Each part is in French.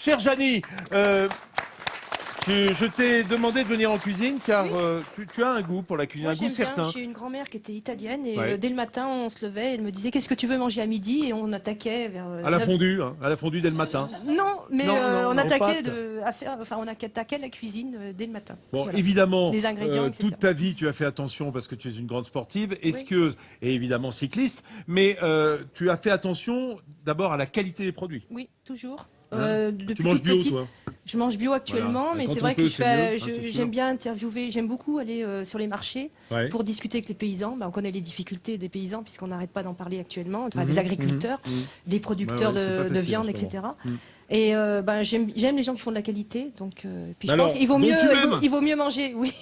Chère Janie, je t'ai demandé de venir en cuisine car tu as un goût pour la cuisine, Moi, un goût certain. J'ai une grand-mère qui était italienne et dès le matin, on se levait, elle me disait qu'est-ce que tu veux manger à midi et on attaquait vers À la fondue, hein, à la fondue dès le matin. Non, mais on attaquait on attaquait la cuisine dès le matin. Bon, Voilà. évidemment, Les ingrédients, etc. toute ta vie, tu as fait attention parce que tu es une grande sportive, esquieuse et évidemment cycliste, mais tu as fait attention d'abord à la qualité des produits. Oui, toujours. Tu Depuis manges toute bio, petite. toi? Je mange bio actuellement, Voilà. mais Quand c'est on vrai peut, que c'est mieux, hein, c'est sûr. j'aime bien interviewer, j'aime beaucoup aller sur les marchés Ouais. pour discuter avec les paysans. On connaît les difficultés des paysans puisqu'on n'arrête pas d'en parler actuellement, enfin, des agriculteurs, des producteurs Ouais, c'est pas de facile, viande, en ce etc. moment. Et j'aime les gens qui font de la qualité, donc puis je Alors, pense qu'il vaut donc mieux, tu m'aimes il vaut mieux manger, oui,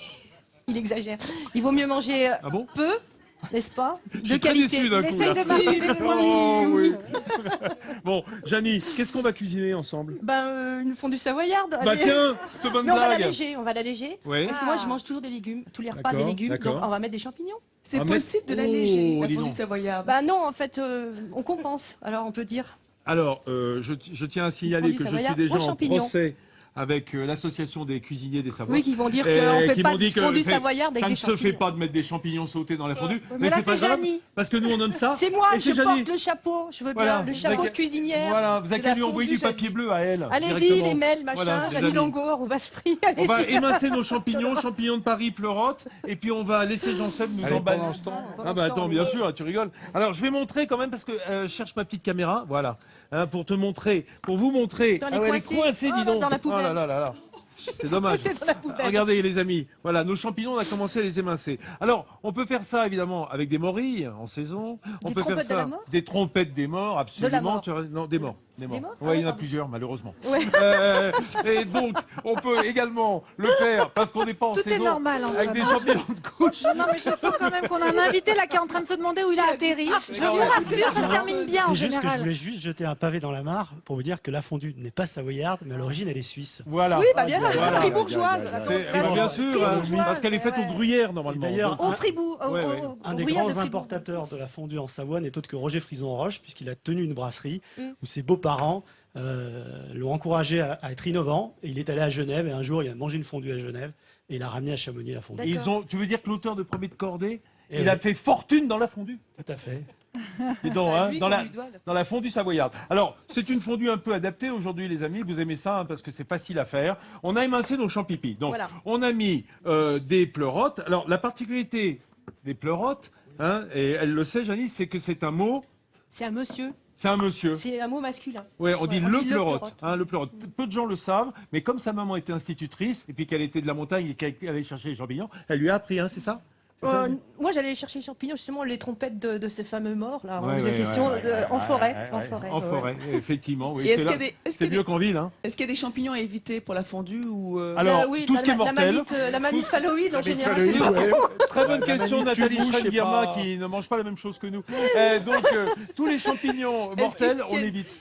il exagère, il vaut mieux manger Ah bon? peu, n'est-ce pas, Je de suis très qualité. déçu d'un coup, Essaye là. de marquer les points. Oh, oui. Bon, Janie, qu'est-ce qu'on va cuisiner ensemble? Une fondue savoyarde. Bah allez. tiens, cette bonne Mais on va blague. l'alléger, on va l'alléger. Ouais. Parce que moi, je mange toujours des légumes, tous les repas des D'accord, légumes, d'accord. donc on va mettre des champignons. C'est Ah, possible mais- de l'alléger, Oh, la dis fondue donc. savoyarde. Bah non, en fait, on compense, alors on peut dire. Alors, je tiens à signaler fondue que je suis savoyarde déjà aux en champignons. procès avec l'association des cuisiniers des Savoies. Oui, qui vont dire Et qu'on fait qui pas m'ont de dit que fondue c'est- savoyarde avec ça des ne se fait champignons. pas de mettre des champignons sautés dans la fondue. Mais là, c'est pas c'est grave, Janie. parce que nous on aime ça. C'est moi, Et je c'est porte Janie. le chapeau, je veux Voilà, bien, le vous chapeau avez- de cuisinière. Voilà, vous avez C'est qu'à la lui envoyer fondue du papier bleu à elle. Allez-y, directement. les mails, machin, Voilà, des Janie amis. Langor ou Basse-Free, On va allez-y. émincer nos champignons de Paris, pleurote, et puis on va laisser Jean-Seb nous emballer. pendant ce temps, Ah bah attends, bien sûr, tu rigoles. Alors je vais montrer quand même parce que je cherche ma petite caméra, voilà, pour te montrer, pour vous montrer. Dans les Ah ouais, elle est coincés. coincée, dis Ah, donc. dans la poubelle. Oh là là là là. C'est dommage. C'est dans la poubelle. Regardez les amis, voilà, nos champignons, on a commencé à les émincer. Alors, on peut faire ça évidemment avec des morilles en saison. On Des peut faire trompettes de la ça mort des trompettes des morts, absolument. mort. Tu as- Non, des morts. Des morts. morts Ouais, il y en a pardon. plusieurs malheureusement. Ouais. Et donc, on peut également le faire parce qu'on n'est pas en Tout saison. est normal, en Avec fait. des champignons de couche. Non, mais je sens quand même qu'on a un invité là qui est en train de se demander où il a atterri. Je vous rassure, ça se termine bien en C'est juste que je général. voulais juste jeter un pavé dans la mare pour vous dire que la fondue n'est pas savoyarde, mais à l'origine elle est suisse. Voilà. Oui, bah bien, Voilà. fribourgeoise. Bien sûr, hein, Fribourgeoise, parce qu'elle est faite au gruyère normalement. Et d'ailleurs, Au Fribourg, Ouais, ouais. Un des grands importateurs de la fondue en Savoie n'est autre que Roger Frison-Roche, puisqu'il a tenu une brasserie où ses beaux-parents l'ont encouragé à être innovant. Et il est allé à Genève et un jour il a mangé une fondue à Genève et il a ramené à Chamonix la fondue. Tu veux dire que l'auteur de Premier de Cordée, Eh il a oui. fait fortune dans la fondue. Tout à fait. Dis donc, hein, lui dans, qu'on la, lui doit, dans la fondue savoyarde. Alors, c'est une fondue un peu adaptée aujourd'hui, les amis. Vous aimez ça hein, parce que c'est facile à faire. On a émincé nos champipis. Donc, Voilà. on a mis des pleurotes. Alors, la particularité des pleurotes, hein, et elle le sait, Janice, c'est que c'est un mot, C'est un monsieur, c'est un monsieur. c'est un mot masculin. Ouais, on dit Ouais, le pleurote. pleurote. Hein, le pleurote. Peu de gens le savent, mais comme sa maman était institutrice, et puis qu'elle était de la montagne et qu'elle allait chercher les champignons, elle lui a appris, hein, c'est ça? C'est ça Moi, j'allais chercher les champignons, justement, les trompettes de ces fameux morts, là. Ouais, On faisait ouais, question ouais, ouais, en forêt. ouais, En ouais, forêt. En ouais. forêt, effectivement. Oui, Et est-ce c'est qu'il y a là- des- est-ce c'est qu'il y a mieux qu'en ville. Hein. Est-ce qu'il y a des champignons à éviter pour la fondue ou Alors, Oui, tout ce qui est la mortel. manite phalloïde, en général. phalloïde, c'est pas- ouais. Très bonne question, manite, tu Nathalie bouges, c'est Schrein-Guillerma, pas- qui ne mange pas la même chose que nous. Donc, tous les champignons Est-ce mortels, qu'ils on tiennent- évite.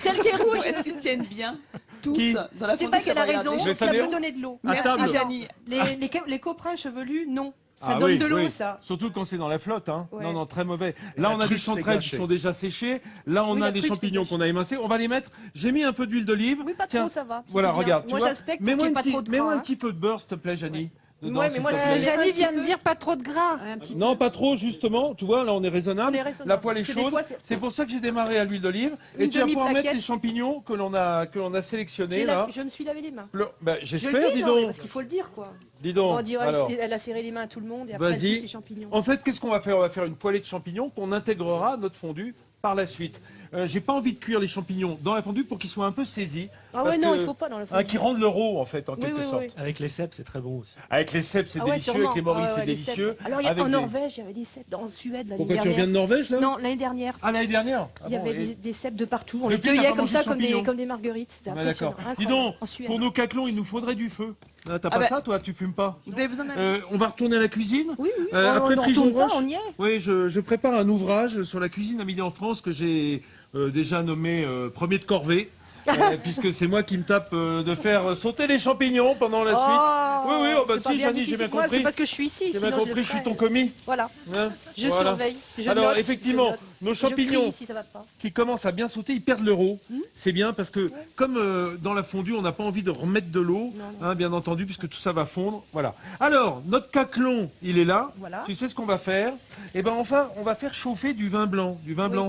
Celle qui est rouge, Est-ce qu'ils se tiennent bien tous Qui dans la c'est fondue pas qu'elle a savoyarde raison, Mais ça ça peut dépend. donner de l'eau. À table. Merci Janie. Les coprins chevelus, non. Ça Ah donne oui, de l'eau, oui. ça. Surtout quand c'est dans la flotte. Hein. Ouais. Non, non, très mauvais. Là, La on a des truffe, c'est chanterelles qui gâché. sont déjà séchées. Là, on Oui, a la des truffe, champignons c'est qu'on a émincés. On va les mettre. J'ai mis un peu d'huile d'olive. Oui, pas Tiens, trop, ça va. Voilà, C'est bien. regarde. Moi, tu vois. j'aspecte qu'il Mets-moi n'y ait un pas petit- trop de mets-moi gras, un hein. petit peu de beurre, s'il te plaît, Janie. Dedans, Ouais, s'il mais moi, te c'est plaît. Janie un vient petit de peu. dire pas trop de gras. Un petit peu. Non, pas trop, justement. Tu vois, là, on est raisonnable. On est raisonnable. La poêle est Parce que des chaude. fois, C'est pour ça que j'ai démarré à l'huile d'olive. Et Une tu vas pouvoir mettre demi-plaquette. les champignons que l'on a sélectionnés, là. Je me suis lavé les mains. Ben, Je j'espère, le dis, dis non, mais donc. parce qu'il faut le dire, quoi. Dis donc. On dirait Alors. elle a serré les mains à tout le monde et après elle Vas-y. touche les champignons. En fait, qu'est-ce qu'on va faire? On va faire une poêlée de champignons qu'on intégrera à notre fondue par la suite. J'ai pas envie de cuire les champignons dans la fondue pour qu'ils soient un peu saisis. Ah parce ouais, non, que- il faut pas dans le fond. Hein, qui rendent l'euro, en fait, en Oui, quelque oui, sorte. oui. Avec les cèpes, c'est très bon aussi. Avec les cèpes, c'est Ah ouais, délicieux. sûrement. Avec les morilles, Ah ouais, c'est les délicieux. cèpes. Alors, il y a- Avec en des- Norvège, il y avait des cèpes. En Suède, l'année Pourquoi tu dernière. reviens de Norvège, là? Non, l'année dernière. Ah, l'année dernière? Ah Il y bon, avait et- des cèpes de partout. On Depuis, les t'as cueillait pas comme mangé ça, de champignons. comme des marguerites. C'était Ah, impressionnant. d'accord. Dis Incroyable. donc, En Suède. pour nos caclons, il nous faudrait du feu. T'as Ah pas bah- ça, toi? Tu fumes pas? Vous avez besoin d'un... On va retourner à la cuisine. Oui, oui. Après on Frison retourne pas, Roche. on y est. Oui, je prépare un ouvrage sur la cuisine à midi en France que j'ai déjà nommé Premier de Corvée. puisque c'est moi qui me tape de faire sauter les champignons pendant la suite. Oui, oh, bah c'est pas si, bien Janie, j'ai difficile. bien Moi, compris. C'est parce que je suis ici. J'ai bien sinon compris, le je suis ferais. ton commis. Voilà, Hein, je voilà. surveille. Je Alors, note, effectivement, je note. nos Je crie champignons si ça va pas. qui commencent à bien sauter, ils perdent l'euro. C'est bien parce que, comme dans la fondue, on n'a pas envie de remettre de l'eau, hein, bien entendu, puisque tout ça va fondre. Voilà. Alors, notre caclon, il est là. Voilà. Tu sais ce qu'on va faire? Eh ben, enfin, on va faire chauffer du vin blanc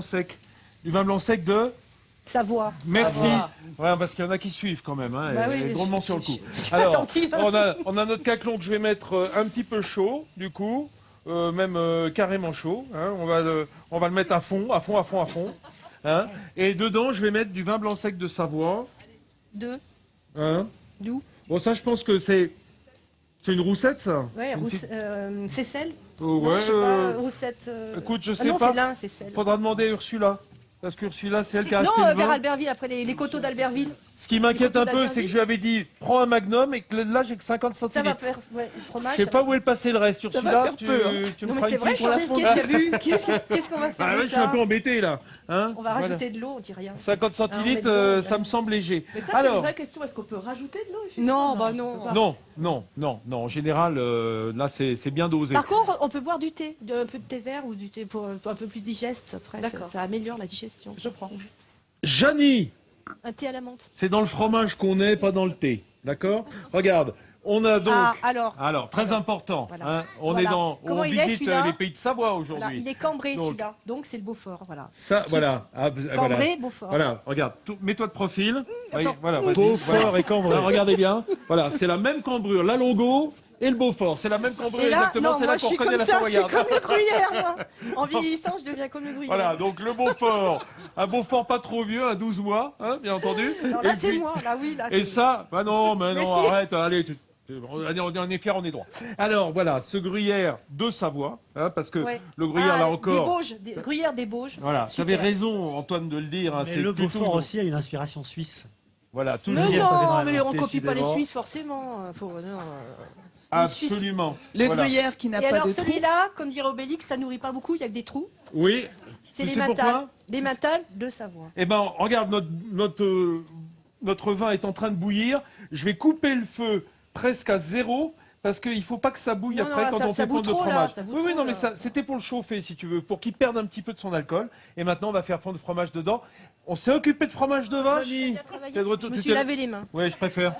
sec. Du vin blanc sec de... Savoir. Merci. Savoir. Ouais, parce qu'il y en a qui suivent quand même, hein, Bah et oui, drôlement sur le coup. je suis Alors, attentive. on a notre caclon que je vais mettre un petit peu chaud, du coup, même carrément chaud. Hein, on va le mettre à fond. Hein, et dedans, je vais mettre du vin blanc sec de Savoie. Deux. Hein. D'où? Bon, ça, je pense que c'est une roussette, ça. Ouais, Une petite- c'est sel. Oh, Non, ouais. je sais pas, roussette. Écoute, je Ah sais non, pas. c'est lin, c'est sel. Faudra demander à Ursula. Parce qu'Ursula, c'est elle qui a Non, acheté le vers vin. Albertville, après les coteaux d'Albertville. Ce qui m'inquiète les un coteaux peu, c'est que je lui avais dit, prends un magnum et que là, j'ai que 50 Ça va centilitres. faire le Je fromage. sais pas où est passé le reste, Ça va Ursula. faire Tu, peu, hein. tu me Non, mais feras c'est une vrai, fille pour la Chanel, fondue. qu'est-ce qu'il y a bu Qu'est-ce qu'on va faire Bah de ouais, je suis un ça peu embêté là. Hein, On va Voilà. rajouter de l'eau, on dit rien. 50 Ah, on met centilitres, de l'eau, ça me semble léger. Mais ça, c'est une Alors, vraie question. Est-ce qu'on peut rajouter de l'eau? Non, bah non. non. En général, là, c'est bien dosé. Par contre, on peut boire du thé, un peu de thé vert ou du thé pour un peu plus digeste. Après, D'accord. ça améliore la digestion. Je prends. Janie, Un thé à la menthe. c'est dans le fromage qu'on est, pas dans le thé. D'accord? Regarde, on a donc. Ah, alors. Très important. Voilà. Hein, on Voilà. est dans. Comment On il est, visite celui-là les pays de Savoie Voilà, aujourd'hui. il est cambré Donc. celui-là. Donc c'est le Beaufort. Voilà. Ça, voilà. Ah, voilà. Cambré, Beaufort. Voilà, regarde, mets-toi de profil. Oui, attends. voilà, vas-y, Beaufort voilà. et Cambrai. Ah, regardez bien. Voilà, c'est la même cambrure, la Longo et le Beaufort. C'est la même cambrure C'est là, exactement. non, C'est moi là je qu'on suis reconnaît comme la ça, je suis Savoyarde. comme le gruyère, moi. En vieillissant, je deviens comme le gruyère. Voilà, donc le Beaufort, un Beaufort pas trop vieux, à 12 mois, hein, bien entendu. Alors là, Et c'est puis- moi, là, oui. Là, Et c'est- ça, bah non, mais Mais non, si. arrête, allez, on est fiers, on est droit. Alors voilà, ce gruyère de Savoie, hein, parce que Ouais. le gruyère Ah, là Des encore. Bauges, gruyère des Bauges. Voilà, tu Super. avais raison, Antoine, de le dire. Hein, Mais c'est le plutôt- Beaufort aussi a une inspiration suisse. Voilà, Mais toujours. Deuxième pas non, dans la mais on montée, copie pas les décidément. Suisses, forcément. Absolument. Le Voilà. gruyère qui n'a Et pas alors de trou. celui-là, comme dirait Obélix, ça nourrit pas beaucoup, il y a que des trous. Oui. C'est Tu les sais matales. pourquoi Des matales de Savoie. Eh ben, regarde, notre vin est en train de bouillir. Je vais couper le feu presque à zéro. Parce qu'il ne faut pas que ça bouille Non, après non, quand ça- on ça fait bout fondre le trop, là, fromage. ça bout Oui, trop, non, mais là. c'était pour le chauffer, si tu veux, pour qu'il perde un petit peu de son alcool. Et maintenant, on va faire fondre le fromage dedans. On s'est occupé de fromage de vache. Bien travaillé. T'es de retour, Je me tu suis t'es- lavé les mains. Ouais, je préfère.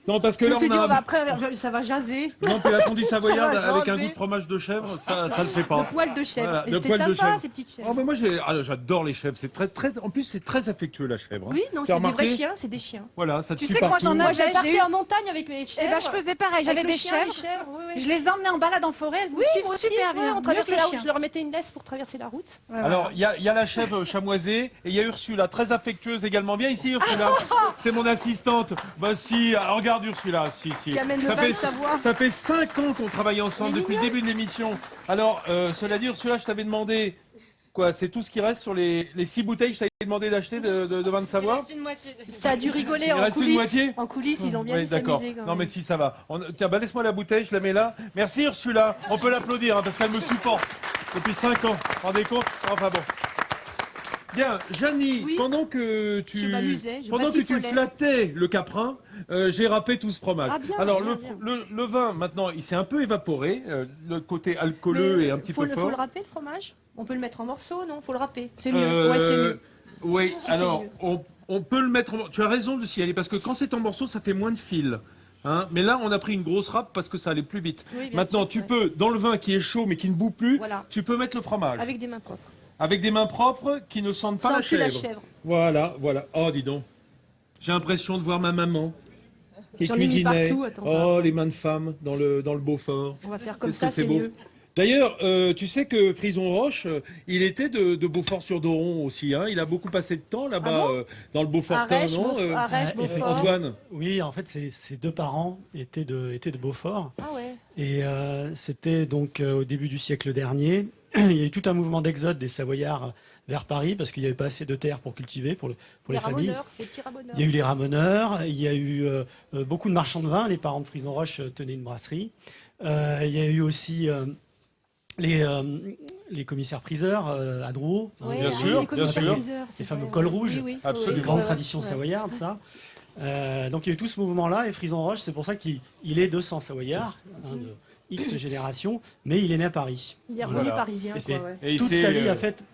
Non, parce que Je là, me suis on dit, a. on va après, ça va jaser. Non, puis la fondue savoyarde Ça va avec un jaser. goût de fromage de chèvre, ça le fait pas. De poils de chèvre. Voilà, Mais de c'était poils de sympa, chèvre. ces petites chèvres. Oh, mais moi, j'adore les chèvres. C'est en plus, c'est très affectueux, la chèvre. hein. Oui, non, Tu as c'est des remarqué vrais chiens, c'est des chiens. Voilà, ça te Tu suit sais que moi, partout. j'en ai- Moi, j'ai j'ai parti eu- en montagne avec mes chèvres. Eh ben, je faisais pareil, j'avais Avec des le chien, les chèvres. oui, oui. Je les emmenais en balade en forêt, elles vous Oui, suivent moi aussi, super ouais, bien. on mieux traversait que la le route. chien. Je leur mettais une laisse pour traverser la route. Alors, il y a la chèvre chamoisée et il y a Ursula, très affectueuse également. Viens ici, Ursula. C'est mon assistante. Bah si, alors, regarde Ursula. Si. Qui amène le Ça vin de fait, Savoie. ça fait 5 ans qu'on travaille ensemble Elle est depuis le début de l'émission. Alors, cela dit, Ursula, je t'avais demandé, quoi, c'est tout ce qui reste sur les 6 bouteilles que je t'avais demandé d'acheter de vin de Savoie? Ça a dû rigoler Il en reste une coulisses. moitié En coulisses, ils ont bien Oui, dû d'accord. s'amuser quand Non, même. mais si, ça va. Tiens, bah, laisse-moi la bouteille, je la mets là. Merci Ursula. On peut l'applaudir hein, parce qu'elle me supporte depuis 5 ans. Rendez compte? Enfin bon. Bien, Janie, Oui. pendant que Je m'amusais, je pendant que tu batifolais. flattais le caprin, j'ai râpé tout ce fromage. Ah, bien, Alors bien, le, bien. le vin maintenant, il s'est un peu évaporé, le côté alcooleux Mais est un petit faut peu le, fort. Faut le râper, le fromage. On peut le mettre en morceaux, non? Faut le râper. C'est mieux. Euh, Ouais, c'est mieux. Oui, Si, alors c'est mieux. on peut le mettre. Tu as raison de s'y aller parce que quand c'est en morceaux, ça fait moins de fil. Hein, mais là, on a pris une grosse râpe parce que ça allait plus vite. Oui, bien Maintenant, sûr, tu ouais. peux, dans le vin qui est chaud mais qui ne bout plus, Voilà. tu peux mettre le fromage. Avec des mains propres. Avec des mains propres qui ne sentent pas Sans la plus la chèvre. chèvre. Voilà. Oh, dis donc. J'ai l'impression de voir ma maman qui J'en ai mis cuisinait. partout, attends, Oh, les mains de femme dans le Beaufort. On va faire comme Qu'est-ce ça, que c'est c'est beau. mieux. D'ailleurs, tu sais que Frison Roche, il était de Beaufort-sur-Doron aussi. Hein. Il a beaucoup passé de temps là-bas, Ah bon dans le Beaufortin, Arèche, non Arèche, Ouais, Beaufort. Antoine. Oui, en fait, ses deux parents étaient de Beaufort. Ah ouais. Et c'était donc au début du siècle dernier. Il y a eu tout un mouvement d'exode des Savoyards vers Paris parce qu'il n'y avait pas assez de terre pour cultiver pour les familles. ramoneurs, les petits ramoneurs. Il y a eu les ramoneurs, il y a eu beaucoup de marchands de vin. Les parents de Frison Roche tenaient une brasserie. Il y a eu aussi les commissaires-priseurs à Drouot, Ouais, Bien ah, sûr, les bien sûr. commissaires, c'est les fameux vrai. cols rouges. Oui, oui. Absolument. une Oui, grande ouais, tradition ouais. savoyarde, ça. Donc il y a eu tout ce mouvement-là, et Frison-Roche, c'est pour ça qu'il est 200 savoyard, de X générations, mais il est né à Paris. Il est revenu Voilà. parisien, Et c'est quoi, ouais. Et il toute s'est, sa vie,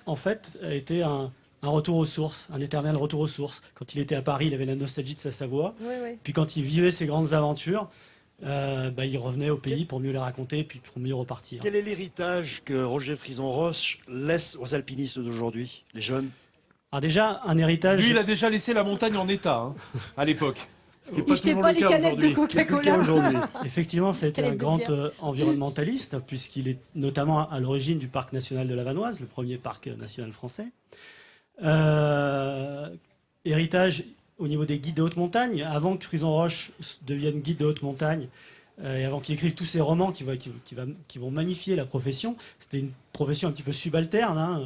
en fait, a été un retour aux sources, un éternel retour aux sources. Quand il était à Paris, il avait la nostalgie de sa Savoie. Ouais, ouais. Puis quand il vivait ses grandes aventures, il revenait au pays pour mieux les raconter, puis pour mieux repartir. Quel est l'héritage que Roger Frison-Roche laisse aux alpinistes d'aujourd'hui, les jeunes? Alors déjà, un héritage... Lui, il a déjà laissé la montagne en état, hein, à l'époque. Ce qui n'est Il pas jetait toujours pas le les cas canettes de aujourd'hui. Coca-Cola. Aujourd'hui. Effectivement, ça a été Quelle un est de grand bière. environnementaliste, puisqu'il est notamment à l'origine du parc national de la Vanoise, le premier parc national français. Héritage au niveau des guides de haute montagne. Avant que Frison-Roche devienne guide de haute montagne, et avant qu'il écrive tous ces romans qui vont magnifier la profession, c'était une profession un petit peu subalterne. Hein.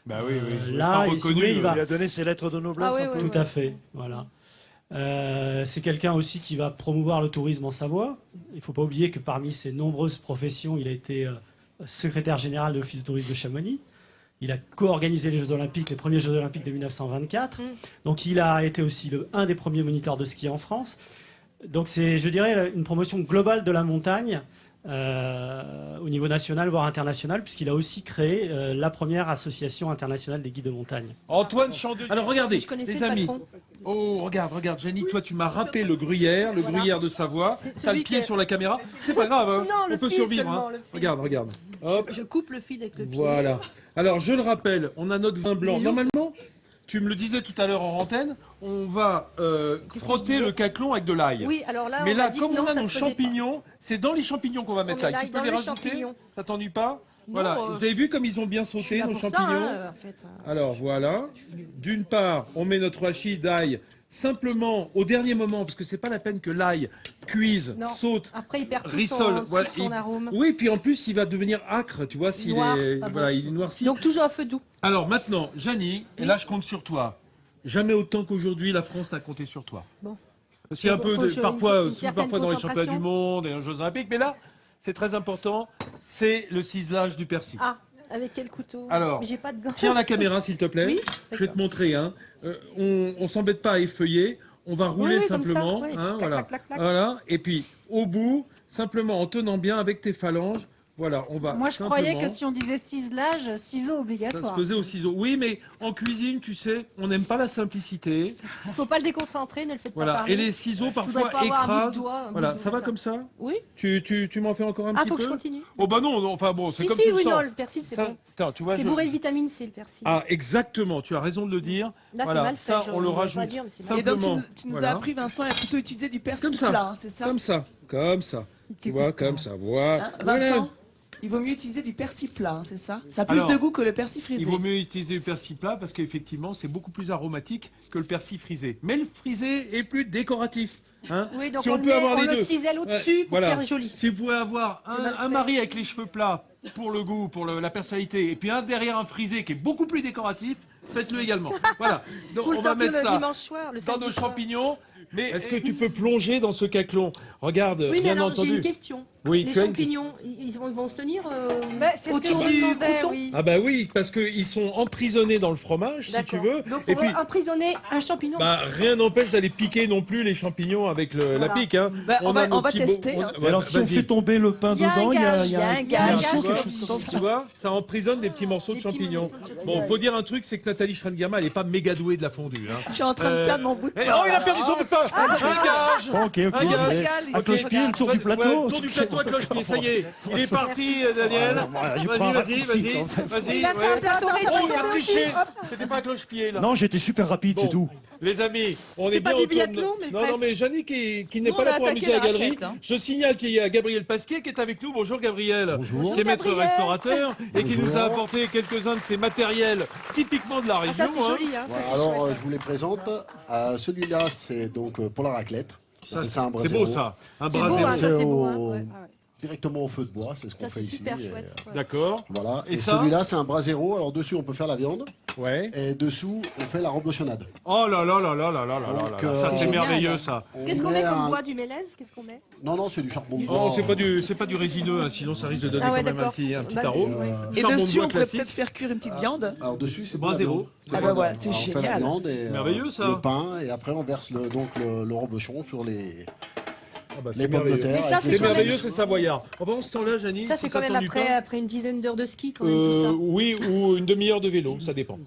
Bah oui, oui. Là, Pas et si vous voulez, il reconnu. va- Il a donné ses lettres de noblesse. Ah oui, un peu. oui. Tout à fait, voilà. C'est quelqu'un aussi qui va promouvoir le tourisme en Savoie. Il ne faut pas oublier que parmi ses nombreuses professions, il a été secrétaire général de l'Office de tourisme de Chamonix. Il a co-organisé les Jeux Olympiques, les premiers Jeux Olympiques de 1924. Donc il a été aussi un des premiers moniteurs de ski en France. Donc c'est, je dirais, une promotion globale de la montagne au niveau national, voire international, puisqu'il a aussi créé la première association internationale des guides de montagne. Antoine Chandelier. Alors regardez, Je connaissais les le amis. patron. Oh, regarde, Jenny, toi tu m'as rappelé le gruyère de Savoie. C'est T'as le celui pied que- sur la caméra. C'est pas grave, hein. Non, le On peut fil survivre. seulement, Hein. le fil. Regarde. Hop, Je coupe le fil avec le pied. voilà. Alors je le rappelle, on a notre vin blanc. Il est lourd. Normalement, tu me le disais tout à l'heure en antenne, on va frotter disais le caclon avec de l'ail. Oui, alors là, Mais on là, m'a dit comme que on non, a ça nos se faisait pas. champignons, c'est dans les champignons qu'on va mettre met l'ail. l'ail Tu peux dans les les rajouter. champignons. Ça t'ennuie pas? Non, Voilà. Vous avez vu comme ils ont bien Je suis sauté là nos pour ça, champignons? hein, en fait. Alors voilà. D'une part, on met notre hachis d'ail simplement au dernier moment, parce que c'est pas la peine que l'ail cuise, Non. saute, Après, il perd tout rissole. son, Voilà, tout son arôme. Oui, puis en plus, il va devenir âcre, tu vois, s'il Noir, est, pas bon. voilà, il est noirci. Donc toujours à feu doux. Alors maintenant, Janie, et là je compte sur toi. Jamais autant qu'aujourd'hui, la France n'a compté sur toi. Bon. Parce qu'il y a un peu, Faut que je- parfois, une certaine parfois dans les championnats du concentration. monde et les Jeux Olympiques, mais là, c'est très important, c'est le ciselage du persil. Ah, avec quel couteau? Alors, Mais j'ai pas de gants. Tiens la caméra, s'il te plaît. Oui, Je vais te montrer. Hein. On s'embête pas à effeuiller. On va rouler oui, comme ça, simplement. ouais, hein, clac, voilà. clac, clac, clac. Voilà. Et puis, au bout, simplement en tenant bien avec tes phalanges, voilà, on va. Moi, je croyais que simplement- si on disait ciselage, ciseaux ça obligatoire. se faisait au ciseau. Oui, mais en cuisine, tu sais, on n'aime pas la simplicité. Faut pas le déconcentrer, ne le faites pas Voilà. parler. Et les ciseaux voudrais parfois pas avoir un bout de écrasent. doigt, un bout Voilà, de ça doigt, va ça. comme ça? Oui. Tu m'en fais encore un Ah, petit faut peu? que je continue. Oh bah non, enfin bon, c'est Si, comme si, tu le oui, sens. non, le persil, c'est Ça- bon. Attends, tu vois, C'est je- bourré de vitamine C, le persil. Ah, exactement, tu as raison de le dire. Là, voilà, c'est mal fait. ça, je on le voudrais rajoute. pas dire, mais c'est Ça- mal Et donc, Simplement, tu nous voilà. as appris, Vincent, à plutôt utiliser du persil Comme ça. plat, hein, c'est ça? Comme ça, comme ça. Tu vois, comme ça, voilà. Hein, Vincent, il vaut mieux utiliser du persil plat, hein, c'est ça? Ça a plus Alors, de goût que le persil Il frisé. vaut mieux utiliser le persil plat parce qu'effectivement, c'est beaucoup plus aromatique que le persil frisé. Mais le frisé est plus décoratif. Hein. Oui, donc Si on, on le peut met- avoir on les le deux. cisèle Ouais, au-dessus pour voilà. faire joli. Si vous pouvez avoir C'est mal un fait. mari avec les cheveux plats pour le goût, pour la personnalité, et puis un derrière un frisé qui est beaucoup plus décoratif, faites-le également. Voilà. Donc Faut le on va sortir mettre le ça dimanche soir, le dans samedi nos soir. champignons. Mais est-ce que tu peux plonger dans ce caclon? Regarde, Oui, mais bien alors j'ai entendu. une question. Oui, Les tu as une- champignons, ils vont se tenir C'est ce que autour je du demandais, crouton. oui. Ah bah oui, parce qu'ils sont emprisonnés dans le fromage, si tu veux. Donc, Et faut puis, emprisonner un champignon. bah, rien n'empêche d'aller piquer non plus les champignons avec la Voilà. pique. Hein. Bah, on va nos petits tester, beaux- hein. Mais alors, si on vas-y. fait tomber le pain Il y a un dedans, il y a, gage, il y a un il y a un il y a gage, quelque ouais. chose comme ça. Tu vois, ça emprisonne des petits morceaux de Des petits champignons. morceaux de champignons. Bon, faut dire un truc, c'est que Nathalie Schrengerma, elle est pas méga douée de la fondue. Hein. Je suis en train de perdre mon bout de Eh, pain. oh, il a perdu son bout de pain. Un gage. Bon, ok, ok. Un gars, allez. régale, À ici. cloche-pied, le tour du plateau. Ouais, tour du plateau à cloche-pied, ça y est. Il est parti, Daniel. je prends un Vas-y, raccourci, vas-y, quand même. vas-y. Il a fait un plateau Oh, réduit. il a triché. C'était pas à cloche-pied, là. Non, j'étais super rapide, c'est Bon. tout. Les amis, on C'est est pas bien du autour de- biathlon, mais Non, presque. non, mais Jannick qui n'est Nous, pas on là a pour attaqué amuser la la galerie. raquette, hein. Je signale qu'il y a Gabriel Pasquier qui est avec nous. Bonjour Gabriel. Bonjour. Qui est maître Gabriel. restaurateur et qui nous a apporté quelques-uns de ses matériels typiquement de la Ah, région. ça, c'est hein. joli. Hein. Ça, c'est Alors, chouette. je vous les présente. Celui-là, c'est donc pour la raclette. On appelle ça un C'est brasero. beau ça, un C'est beau, brasero. hein, ça, c'est beau. hein. au- Ouais, ouais. directement au feu de bois, c'est ce qu'on Ça, fait c'est ici. super et, chouette. Ouais. D'accord. Voilà. Et Et ça celui-là, c'est un brasero. Alors dessus, on peut faire la viande. Ouais. Et dessous, on fait la reblochonnade. Oh là là là là là là là Donc, là là. Ça, c'est génial. merveilleux, ça. Qu'est-ce qu'on met comme un- bois, du mélèze? Qu'est-ce qu'on met? Non, non, c'est du charbon de bois. Oh, c'est pas du résineux, hein, sinon ça risque de donner Ah ouais, quand même un d'accord. petit Bah, arôme. ouais. Et Charbon de dessus, bois on pourrait classique. peut-être faire cuire une petite viande. Alors dessus, c'est Brasero. de la viande. Ah bah voilà, c'est Alors, on fait la génial. viande et merveilleux, ça. le pain et après on verse le reblochon sur les Ah bah, les c'est pommes de merveilleux. terre. Mais ça, avec les C'est quand même- merveilleux, saucisses. c'est savoyard. Pendant ce temps-là, Janine, Ça, si c'est quand même t'ennuie pas, après une dizaine d'heures de ski, quand même, tout ça. oui, ou une demi-heure de vélo, ça dépend.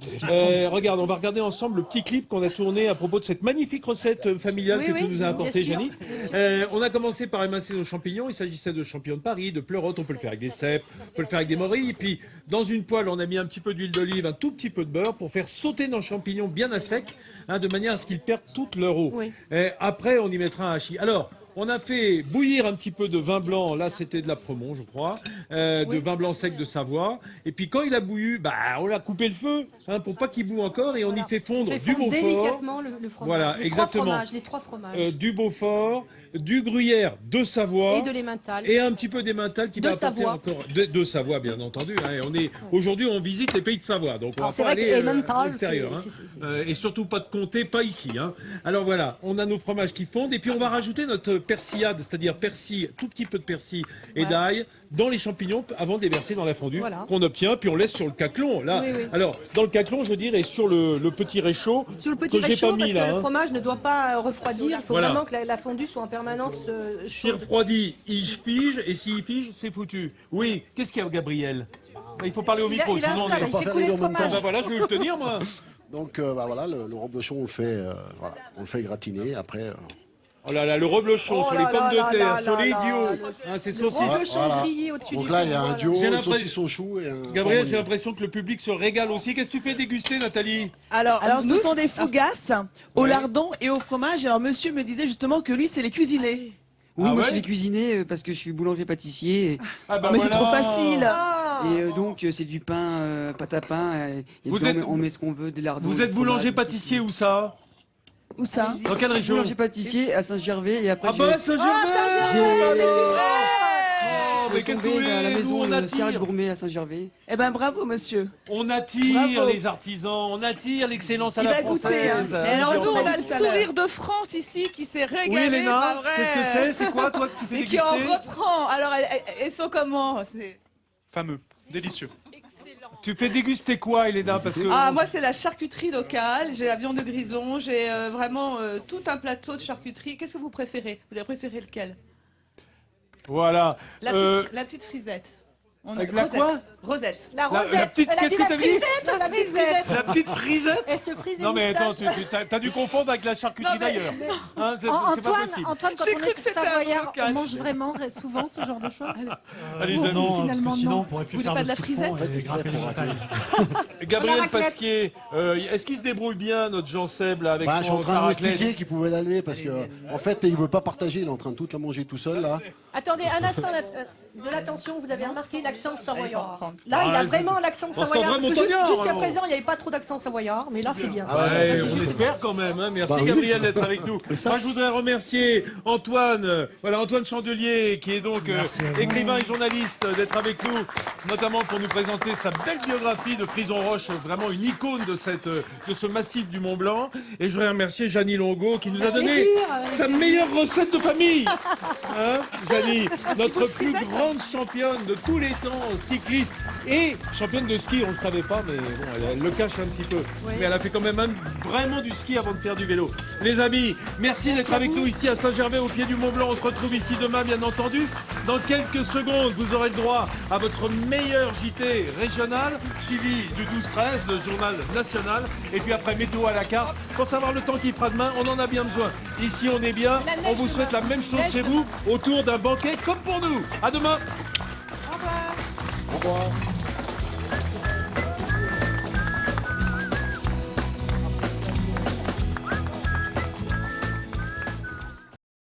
Regarde, on va regarder ensemble le petit clip qu'on a tourné à propos de cette magnifique recette familiale Oui, que oui, tu nous as apportée, bien sûr. Janie. On a commencé par émincer nos champignons. Il s'agissait de champignons de Paris, de pleurotes. On peut le faire avec des cèpes, on peut le faire avec des morilles. Et puis, dans une poêle, on a mis un petit peu d'huile d'olive, un tout petit peu de beurre pour faire sauter nos champignons bien à sec, hein, de manière à ce qu'ils perdent toute leur eau. Oui. Et après, on y mettra un hachis. Alors, on a fait bouillir un petit peu de vin blanc, là c'était de la Premont je crois, de vin blanc sec de Savoie. Et puis quand il a bouilli, bah, on a coupé le feu hein, pour pas qu'il boue encore et on y fait fondre On fait du fondre Beaufort, délicatement le fromage. Voilà, les exactement. Les trois fromages. du Beaufort, du Gruyère de Savoie. Et de l'emmental. Et un petit peu d'emmental qui De va apporter Savoie. encore de Savoie bien entendu. Hein, et on est aujourd'hui on visite les pays de Savoie, donc on Alors, va c'est pas vrai aller que à emmental, l'extérieur. Hein. c'est- Et surtout pas de comté, pas ici. Hein. Alors voilà, on a nos fromages qui fondent et puis on va rajouter notre persillade, c'est-à-dire persil, tout petit peu de persil et d'ail dans les champignons avant de les verser dans la fondue Voilà. qu'on obtient, puis on laisse sur le caclon. Là, Oui, oui. alors dans le caclon, je veux dire, et sur le petit réchaud Sur le petit que j'ai réchaud, pas parce mis que là. le Hein. fromage ne doit pas refroidir. Il faut Voilà. vraiment que la fondue soit en permanence S'il chaude. refroidit, il fige, et s'il fige, c'est foutu. Oui, qu'est-ce qu'il y a, Gabriel? Il faut parler au Il a- micro, il a sinon un on stade, est... il pas fait faire couler les le deux en même Ah fromage. bah voilà, je vais le tenir, moi. Donc bah voilà, le reblochon on le fait voilà, on le fait gratiner après. Oh là là, le reblochon Oh sur là les pommes là de là terre, là sur les là dios, là, hein, ces Le saucisses. reblochon Voilà. grillé au-dessus Donc du là feu, il y a un voilà. duo, J'ai une l'impression- saucisse au chou et un. Gabriel, jambon j'ai l'impression que le public se régale aussi. Qu'est-ce que tu fais déguster, Nathalie? Alors ce sont des fougasses au lardon et au fromage. Alors monsieur me disait justement que lui, c'est les cuisiner. Oui, Ah moi ouais je l'ai cuisiné parce que je suis boulanger-pâtissier. Ah bah Mais c'est voilà. trop facile. Ah. Et donc c'est du pain, pâte à pain. Et Vous puis, êtes- on met ce qu'on veut, des lardons. Vous êtes boulanger-pâtissier où ça? Où ça? Dans quelle région? Boulanger-pâtissier à Saint-Gervais et après Ah bah Saint-Gervais! j'ai Oh, mais qu'est-ce que vous tombé à la voulez? Nous, maison on de Cyril attire. Gourmet à Saint-Gervais. Eh ben bravo monsieur. On attire Bravo. les artisans, on attire l'excellence à Il la va goûter. française. Hein. Et alors Bien nous, on a entendu, le tout à l'heure. sourire de France ici qui s'est régalé, Oui, Léna, pas vrai qu'est-ce que c'est? C'est quoi, toi, qui fais Et qui en déguster? reprend. Alors, elles sont comment? Fameux, délicieux. Tu fais déguster quoi, Elena? Parce que Ah, moi, c'est la charcuterie locale. J'ai la viande de grison. J'ai vraiment tout un plateau de charcuterie. Qu'est-ce que vous préférez? Vous avez préféré lequel? voilà. La petite frisette. Avec la Rosette. quoi? Rosette. La La rosette. petite, Elle a qu'est-ce dit que la t'as dit? frisette, la frisette. La petite frisette? Elle se frise les Non mais attends, moustaches. t'as dû confondre avec la charcuterie Non, mais- d'ailleurs. Hein, c'est pas Antoine, possible. Antoine, quand J'ai on cru est que c'était un savoyard, blocage. on mange vraiment souvent ce genre de choses. Allez, Non, amis. non, parce finalement, que sinon non. on pourrait plus Vous faire voulez de pas de la ski de fond frisette et grimper les montagnes. Gabriel La raclette. Pasquier, est-ce qu'il se débrouille bien, notre Jean Seb, là, avec Bah, je suis en sa train de lui expliquer raclette? qu'il pouvait la lever parce que en fait il veut pas partager, il est en train de toute la manger tout seul là. Attendez, un instant de l'attention, vous avez remarqué l'accent savoyard. Là, il Ah, a vraiment l'accent c'est savoyard. vrai Parce que montagnard, jusqu'à alors. présent, il n'y avait pas trop d'accent savoyard, mais là, c'est bien. Ah Ouais, ouais, on espère quand même. Hein. Merci Bah oui. Gabriel d'être avec nous. Et ça- Moi, je voudrais remercier Antoine, voilà Antoine Chandelier, qui est donc Merci à vous. écrivain et journaliste, d'être avec nous, notamment pour nous présenter sa belle biographie de Frison Roche, vraiment une icône de ce massif du Mont Blanc. Et je voudrais remercier Janie Longo qui nous a donné sa meilleure recette de famille. Hein, Janie, notre plus grande championne de tous les temps, cycliste et championne de ski. On ne le savait pas, mais bon, elle le cache un petit peu. Mais elle a fait quand même vraiment du ski avant de faire du vélo. Les amis, merci d'être avec nous ici à Saint-Gervais, au pied du Mont Blanc. On se retrouve ici demain, bien entendu. Dans quelques secondes, vous aurez le droit à votre meilleur JT régional, suivi du 12-13, le journal national. Et puis après, météo à la carte. Pour savoir le temps qu'il fera demain, on en a bien besoin. Ici, on est bien. La neige On vous souhaite la demain. même chose Neige chez vous, autour d'un banquet comme pour nous. À demain. Au revoir. Au revoir.